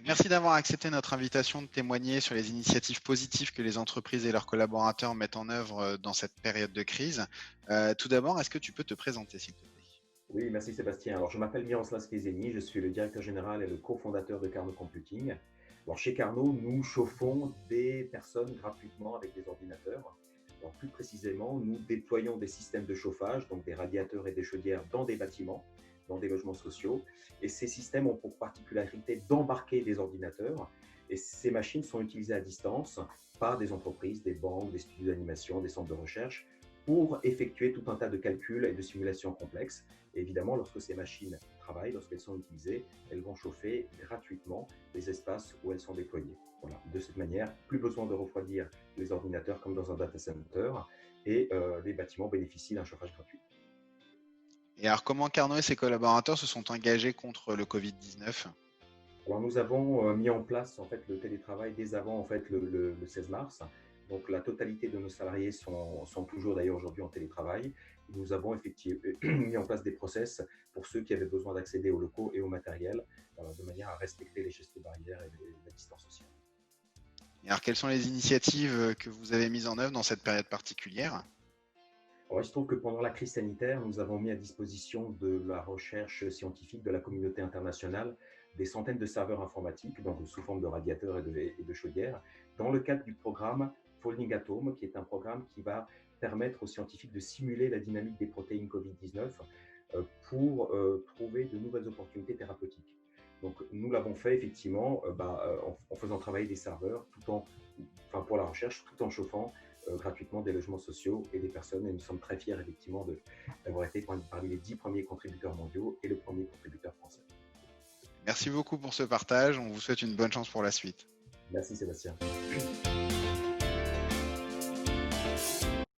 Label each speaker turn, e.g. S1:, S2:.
S1: Merci d'avoir accepté notre invitation de témoigner sur les initiatives positives que les entreprises et leurs collaborateurs mettent en œuvre dans cette période de crise. Tout d'abord, est-ce que tu peux te présenter, s'il te plaît?
S2: Oui, merci Sébastien. Alors, je m'appelle Miroslav Skezeni, je suis le directeur général et le cofondateur de Carnot Computing. Alors, chez Carnot, nous chauffons des personnes gratuitement avec des ordinateurs. Alors, plus précisément, nous déployons des systèmes de chauffage, donc des radiateurs et des chaudières dans des bâtiments, dans des logements sociaux. Et ces systèmes ont pour particularité d'embarquer des ordinateurs. Et ces machines sont utilisées à distance par des entreprises, des banques, des studios d'animation, des centres de recherche pour effectuer tout un tas de calculs et de simulations complexes. Et évidemment, lorsque ces machines travaillent, lorsqu'elles sont utilisées, elles vont chauffer gratuitement les espaces où elles sont déployées. Voilà. De cette manière, plus besoin de refroidir les ordinateurs comme dans un data center et les bâtiments bénéficient d'un chauffage gratuit.
S1: Et alors, comment Carnot et ses collaborateurs se sont engagés contre le Covid-19?
S2: Alors nous avons mis en place en fait le télétravail dès avant en fait le 16 mars. Donc la totalité de nos salariés sont toujours d'ailleurs aujourd'hui en télétravail. Nous avons effectivement mis en place des process pour ceux qui avaient besoin d'accéder aux locaux et au matériel de manière à respecter les gestes barrières et la distance sociale.
S1: Et alors, quelles sont les initiatives que vous avez mises en œuvre dans cette période particulière?
S2: Alors, il se trouve que pendant la crise sanitaire, nous avons mis à disposition de la recherche scientifique de la communauté internationale des centaines de serveurs informatiques, donc sous forme de radiateurs et de chaudières, dans le cadre du programme Folding Atome, qui est un programme qui va permettre aux scientifiques de simuler la dynamique des protéines Covid-19 pour trouver de nouvelles opportunités thérapeutiques. Donc, nous l'avons fait effectivement en faisant travailler des serveurs pour la recherche, tout en chauffant gratuitement des logements sociaux et des personnes. Et nous sommes très fiers effectivement d'avoir été parmi les 10 premiers contributeurs mondiaux et le premier contributeur français.
S1: Merci beaucoup pour ce partage. On vous souhaite une bonne chance pour la suite.
S2: Merci Sébastien.